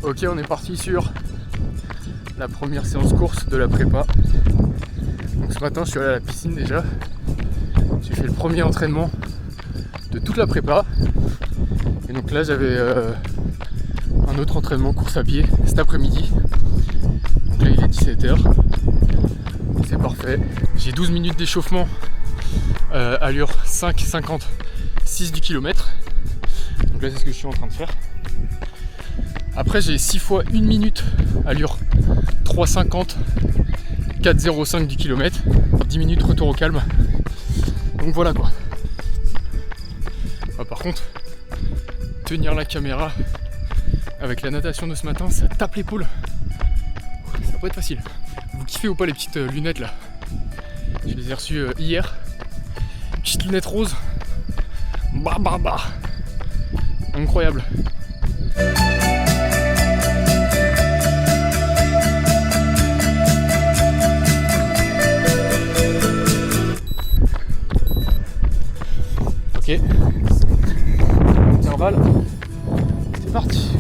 Ok, on est parti sur la première séance course de la prépa. Donc ce matin je suis allé à la piscine déjà. J'ai fait le premier entraînement de toute la prépa. Et donc là j'avais un autre entraînement course à pied cet après-midi. Donc là il est 17h. C'est parfait. J'ai 12 minutes d'échauffement, allure 5,56 du kilomètre. Donc là c'est ce que je suis en train de faire. Après j'ai 6 fois 1 minute, allure 3,50, 4,05 du kilomètre. 10 minutes retour au calme. Donc voilà quoi. Par contre, tenir la caméra avec la natation de ce matin, ça tape l'épaule. Ça va pas être facile. Vous kiffez ou pas les petites lunettes là? Je les ai reçues hier. Petites lunettes roses. Bah. Incroyable. Ok. Intervalle. C'est parti.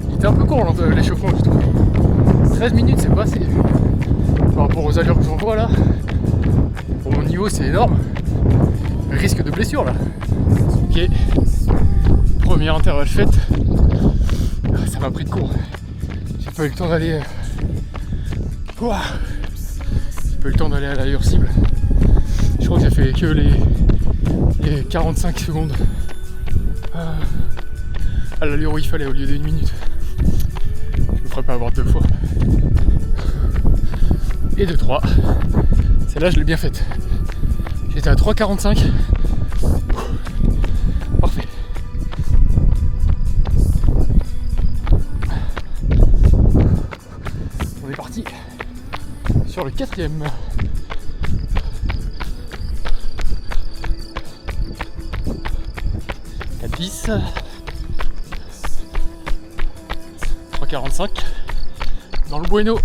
Il était un peu court l'échauffement je trouve. 13 minutes c'est pas assez. Par rapport aux allures que j'en vois là. Pour mon niveau c'est énorme. Risque de blessure là. Ok. Premier intervalle fait. Ça m'a pris de court. J'ai pas eu le temps d'aller. J'ai pas eu le temps d'aller à l'allure cible. Je crois que j'ai fait que les 45 secondes à l'allure où il fallait au lieu d'1 minute. Je me ferais pas avoir 2 fois. Et de 3. Celle-là je l'ai bien faite. J'étais à 3,45. Parfait. On est parti sur le 4e. « 10, 3,45 dans le bueno,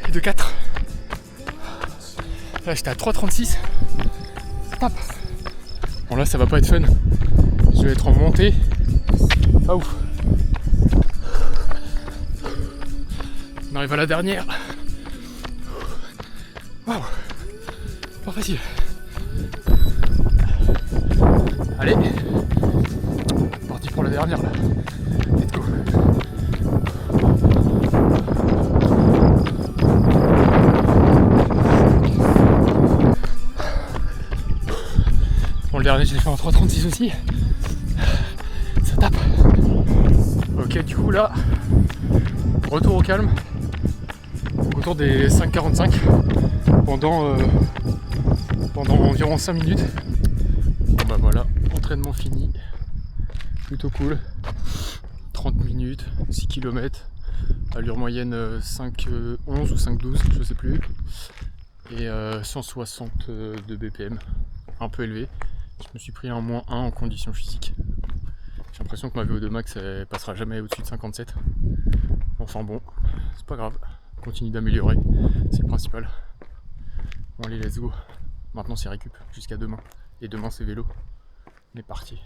et de 4. Là j'étais à 3,36. Hop. Bon là ça va pas être fun. Je vais être en montée. Pas ouf. On arrive à la dernière. Waouh, pas facile. Allez, parti pour la dernière là. Let's go. Bon, le dernier je l'ai fait en 3,36 aussi. Ça tape. Ok, du coup là, retour au calme. Autour des 5,45 pendant environ 5 minutes. Bon bah voilà, entraînement fini. Plutôt cool. 30 minutes, 6 km, allure moyenne 5,11 ou 5,12, je sais plus. Et 160 de BPM, un peu élevé. Je me suis pris un -1 en condition physique. J'ai l'impression que ma VO2 max elle passera jamais au-dessus de 57. Enfin bon, c'est pas grave. Continue d'améliorer, c'est le principal. Bon allez, let's go. Maintenant c'est récup jusqu'à demain. Et demain c'est vélo. On est parti.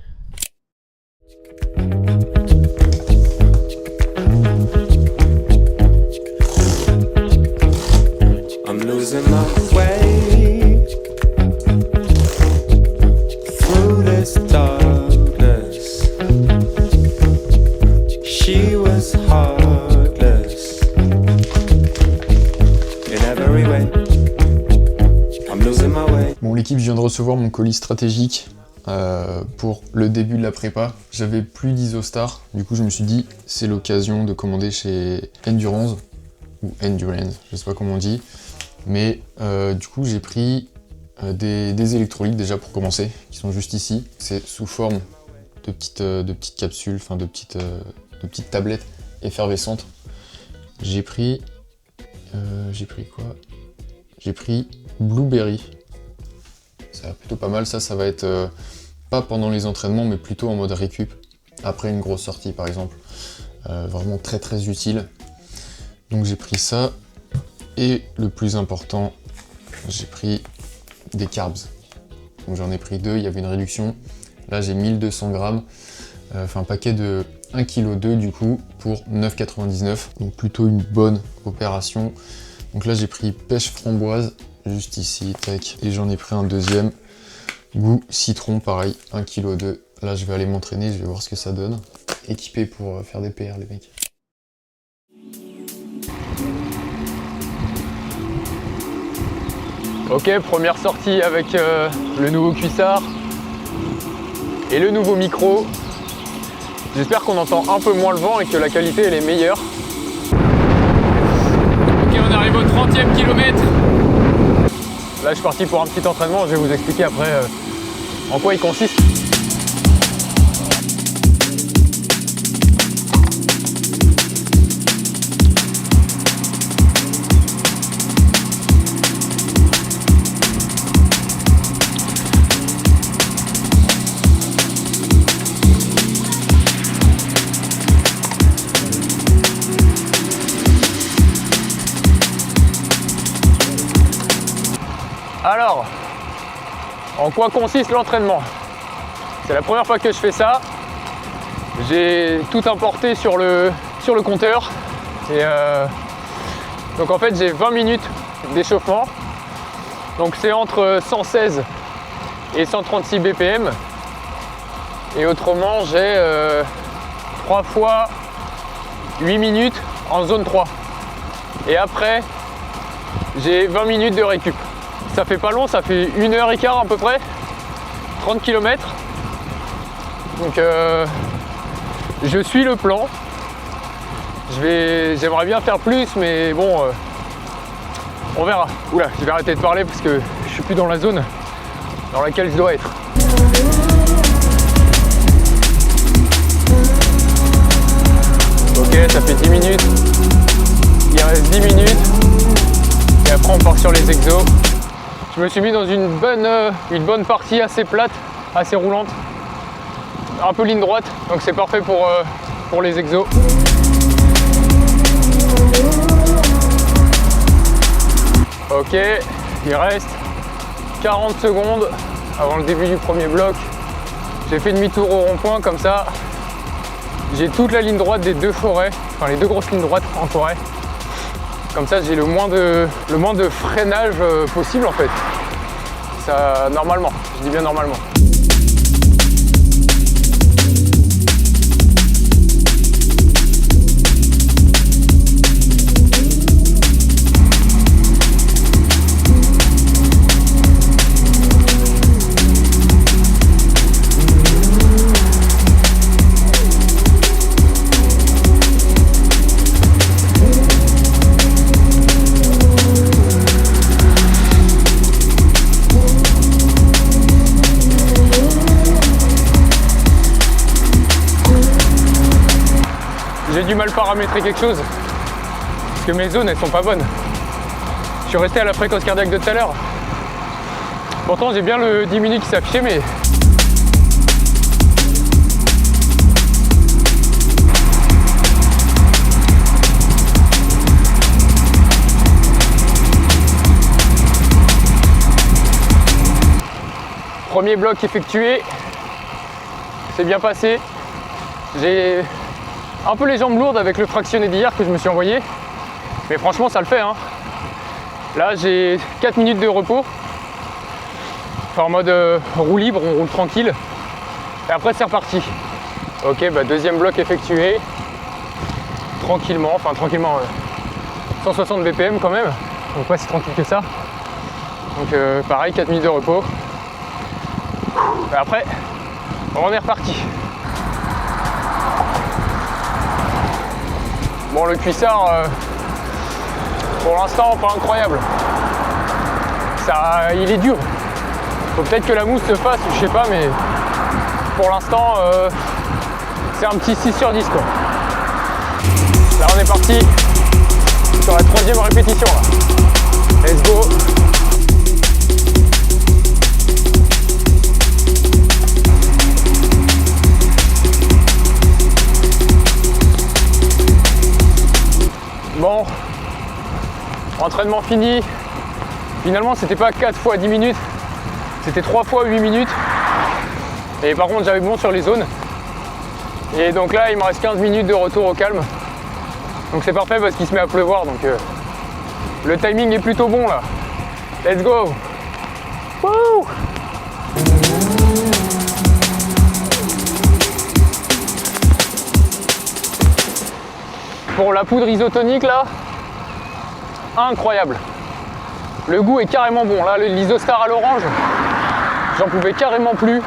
I'm losing my way through this darkness. She was heartless in every way. I'm losing my way. Bon, l'équipe, je viens de recevoir mon colis stratégique pour le début de la prépa. J'avais plus d'Isostar, du coup je me suis dit c'est l'occasion de commander chez Endurance ou Endurance, je sais pas comment on dit, mais du coup j'ai pris des électrolytes déjà pour commencer, qui sont juste ici. C'est sous forme de petites capsules, enfin de petites tablettes effervescentes. J'ai pris quoi? J'ai pris Blueberry. Ça va plutôt pas mal, ça va être pas pendant les entraînements mais plutôt en mode récup, après une grosse sortie par exemple. Vraiment très très utile. Donc j'ai pris ça, et le plus important, j'ai pris des carbs. Donc j'en ai pris 2, il y avait une réduction. Là j'ai 1200 grammes, un paquet de 1,2 kg du coup pour 9,99 €. Donc plutôt une bonne opération. Donc là j'ai pris pêche framboise, juste ici, tac. Et j'en ai pris un deuxième, goût citron, pareil, 1,2 kg. Là je vais aller m'entraîner, je vais voir ce que ça donne. Équipé pour faire des PR les mecs. Ok, première sortie avec le nouveau cuissard et le nouveau micro. J'espère qu'on entend un peu moins le vent et que la qualité elle est meilleure. Ok, on arrive au 30e kilomètre. Là je suis parti pour un petit entraînement, je vais vous expliquer après en quoi il consiste. Alors, en quoi consiste l'entraînement? C'est la première fois que je fais ça. J'ai tout importé sur le compteur. Et donc en fait j'ai 20 minutes d'échauffement. Donc c'est entre 116 et 136 BPM. Et autrement j'ai 3 fois 8 minutes en zone 3. Et après j'ai 20 minutes de récup. Ça fait pas long, ça fait 1h15 à peu près, 30 km. Donc je suis le plan. J'aimerais bien faire plus, mais bon, on verra. Oula, je vais arrêter de parler parce que je suis plus dans la zone dans laquelle je dois être. Ok, ça fait 10 minutes. Il reste 10 minutes. Et après on part sur les exos. Je me suis mis dans une bonne partie assez plate, assez roulante, un peu ligne droite, donc c'est parfait pour les exos. Ok, il reste 40 secondes avant le début du premier bloc. J'ai fait demi-tour au rond-point, comme ça j'ai toute la ligne droite des deux forêts, enfin les deux grosses lignes droites en forêt. Comme ça j'ai le moins de freinage possible en fait. Ça, normalement, je dis bien normalement. J'ai du mal paramétrer quelque chose parce que mes zones elles sont pas bonnes. Je suis resté à la fréquence cardiaque de tout à l'heure. Pourtant j'ai bien le 10 minutes qui s'affichait, mais premier bloc effectué, c'est bien passé. J'ai un peu les jambes lourdes avec le fractionné d'hier que je me suis envoyé, mais franchement ça le fait hein. Là j'ai 4 minutes de repos, enfin, en mode roue libre, on roule tranquille et après c'est reparti. Ok, bah deuxième bloc effectué tranquillement, 160 BPM quand même, donc pas si tranquille que ça. Donc pareil, 4 minutes de repos et après on est reparti. Bon, le cuissard, pour l'instant, pas incroyable. Ça, il est dur. Faut peut-être que la mousse se fasse, je sais pas, mais pour l'instant, c'est un petit 6 sur 10 quoi. Là, on est parti sur la 3e répétition là. Let's go. Bon, entraînement fini, Finalement, c'était pas 4 fois 10 minutes, c'était 3 fois 8 minutes. Et par contre, j'avais bon sur les zones. Et donc là, il me reste 15 minutes de retour au calme. Donc c'est parfait parce qu'il se met à pleuvoir. Donc le timing est plutôt bon là. Let's go! Wouh! Pour la poudre isotonique là, incroyable. Le goût est carrément bon. Là, l'Isostar à l'orange, j'en pouvais carrément plus.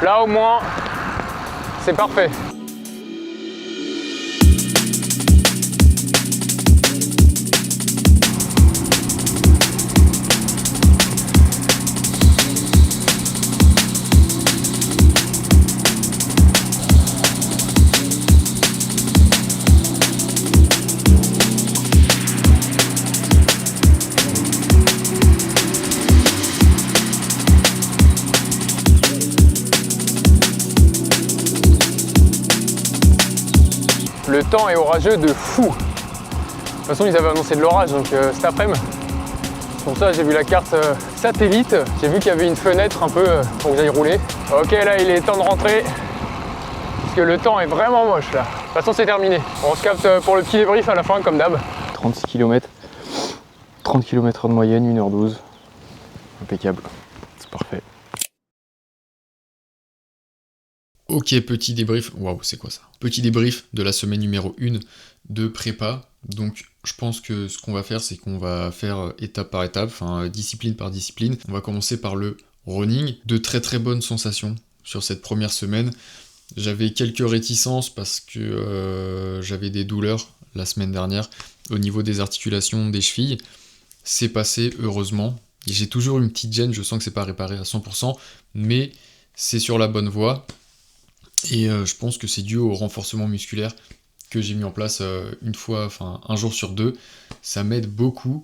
Là au moins, c'est parfait. Le temps est orageux de fou. De toute façon, ils avaient annoncé de l'orage, donc cet après-midi. Pour ça, j'ai vu la carte satellite. J'ai vu qu'il y avait une fenêtre un peu pour que j'aille rouler. Ok, là, il est temps de rentrer. Parce que le temps est vraiment moche, là. De toute façon, c'est terminé. On se capte pour le petit débrief à la fin, comme d'hab. 36 km. 30 km/h de moyenne, 1h12. Impeccable. C'est parfait. Ok, petit débrief. Waouh, c'est quoi ça? Petit débrief de la semaine numéro 1 de prépa. Donc, je pense que ce qu'on va faire, c'est qu'on va faire étape par étape, enfin discipline par discipline. On va commencer par le running. De très très bonnes sensations sur cette première semaine. J'avais quelques réticences parce que j'avais des douleurs la semaine dernière au niveau des articulations des chevilles. C'est passé, heureusement. J'ai toujours une petite gêne, je sens que c'est pas réparé à 100%, mais c'est sur la bonne voie. Et je pense que c'est dû au renforcement musculaire que j'ai mis en place un jour sur 2. Ça m'aide beaucoup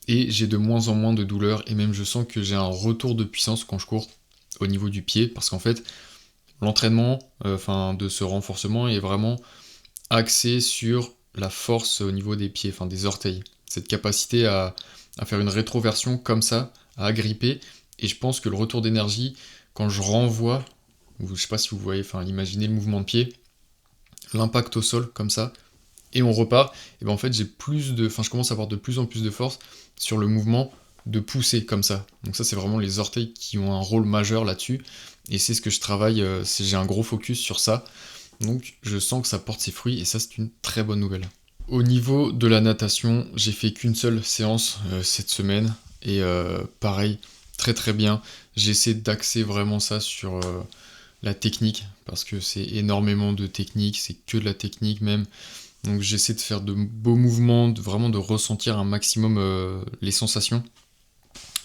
et j'ai de moins en moins de douleurs et même je sens que j'ai un retour de puissance quand je cours au niveau du pied parce qu'en fait l'entraînement de ce renforcement est vraiment axé sur la force au niveau des pieds, des orteils. Cette capacité à faire une rétroversion comme ça, à agripper, et je pense que le retour d'énergie, quand je renvoie, je sais pas si vous voyez, imaginez le mouvement de pied, l'impact au sol comme ça, et on repart, et ben en fait je commence à avoir de plus en plus de force sur le mouvement de pousser comme ça. Donc ça c'est vraiment les orteils qui ont un rôle majeur là-dessus, et c'est ce que je travaille, j'ai un gros focus sur ça, donc je sens que ça porte ses fruits, et ça c'est une très bonne nouvelle. Au niveau de la natation, j'ai fait qu'une seule séance cette semaine, et pareil, très très bien, j'essaie d'axer vraiment ça sur la technique, parce que c'est énormément de technique, c'est que de la technique même, donc j'essaie de faire de beaux mouvements, vraiment de ressentir un maximum les sensations,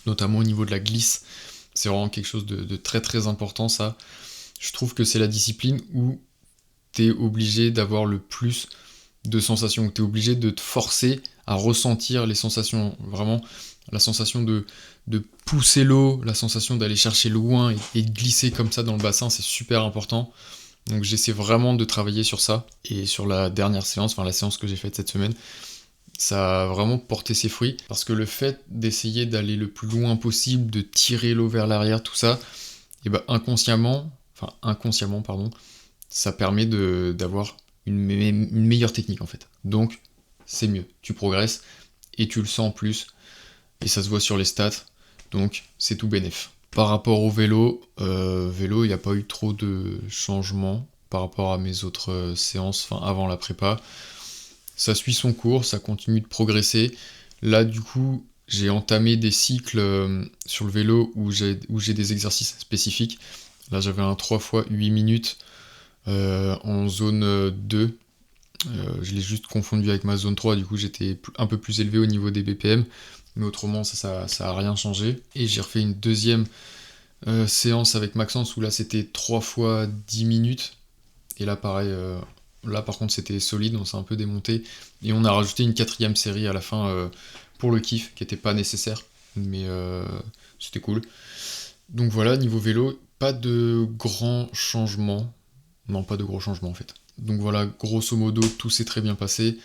notamment au niveau de la glisse, c'est vraiment quelque chose de très très important ça. Je trouve que c'est la discipline où t'es obligé d'avoir le plus de sensations, où t'es obligé de te forcer à ressentir les sensations, vraiment la sensation de pousser l'eau, la sensation d'aller chercher loin et de glisser comme ça dans le bassin, c'est super important. Donc j'essaie vraiment de travailler sur ça. Et sur la dernière séance, la séance que j'ai faite cette semaine, ça a vraiment porté ses fruits. Parce que le fait d'essayer d'aller le plus loin possible, de tirer l'eau vers l'arrière, tout ça, et inconsciemment, ça permet d'avoir une meilleure technique en fait. Donc c'est mieux, tu progresses et tu le sens en plus. Et ça se voit sur les stats, donc c'est tout bénef. Par rapport au vélo, il n'y a pas eu trop de changements par rapport à mes autres séances avant la prépa. Ça suit son cours, ça continue de progresser. Là du coup, j'ai entamé des cycles sur le vélo où j'ai des exercices spécifiques. Là j'avais un 3 fois 8 minutes en zone 2. Je l'ai juste confondu avec ma zone 3, du coup j'étais un peu plus élevé au niveau des BPM. Mais autrement, ça a rien changé. Et j'ai refait une deuxième séance avec Maxence où là c'était 3 fois 10 minutes. Et là pareil, là par contre c'était solide, on s'est un peu démonté. Et on a rajouté une 4e série à la fin pour le kiff, qui était pas nécessaire. Mais c'était cool. Donc voilà, niveau vélo, pas de grands changements. Non, pas de gros changements en fait. Donc voilà, grosso modo, tout s'est très bien passé.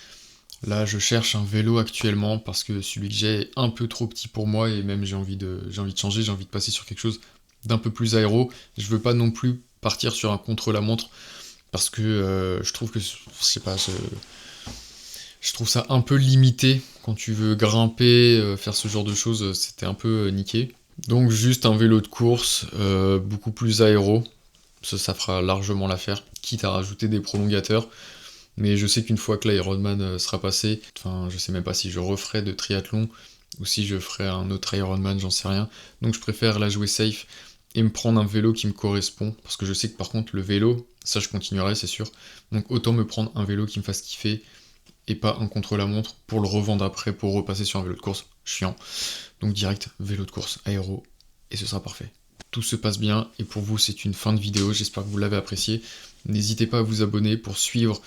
Là, je cherche un vélo actuellement parce que celui que j'ai est un peu trop petit pour moi et même j'ai envie de changer, j'ai envie de passer sur quelque chose d'un peu plus aéro. Je veux pas non plus partir sur un contre-la-montre parce que je trouve que, je sais pas, je trouve ça un peu limité quand tu veux grimper, faire ce genre de choses, c'était un peu niqué. Donc juste un vélo de course, beaucoup plus aéro, ça fera largement l'affaire, quitte à rajouter des prolongateurs. Mais je sais qu'une fois que l'Ironman sera passé, enfin je sais même pas si je referai de triathlon ou si je ferai un autre Ironman, j'en sais rien. Donc je préfère la jouer safe et me prendre un vélo qui me correspond, parce que je sais que par contre le vélo, ça je continuerai c'est sûr. Donc autant me prendre un vélo qui me fasse kiffer et pas un contre-la-montre pour le revendre après pour repasser sur un vélo de course, chiant. Donc direct, vélo de course, aéro, et ce sera parfait. Tout se passe bien, et pour vous c'est une fin de vidéo, j'espère que vous l'avez apprécié. N'hésitez pas à vous abonner pour suivre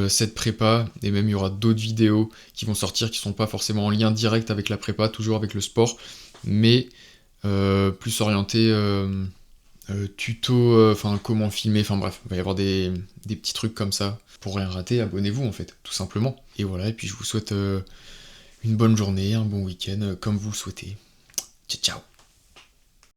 cette prépa, et même il y aura d'autres vidéos qui vont sortir qui sont pas forcément en lien direct avec la prépa, toujours avec le sport, mais plus orienté tuto, enfin comment filmer, enfin bref, il va y avoir des petits trucs comme ça. Pour rien rater, abonnez-vous en fait, tout simplement. Et voilà, et puis je vous souhaite une bonne journée, un bon week-end, comme vous le souhaitez. Ciao, ciao.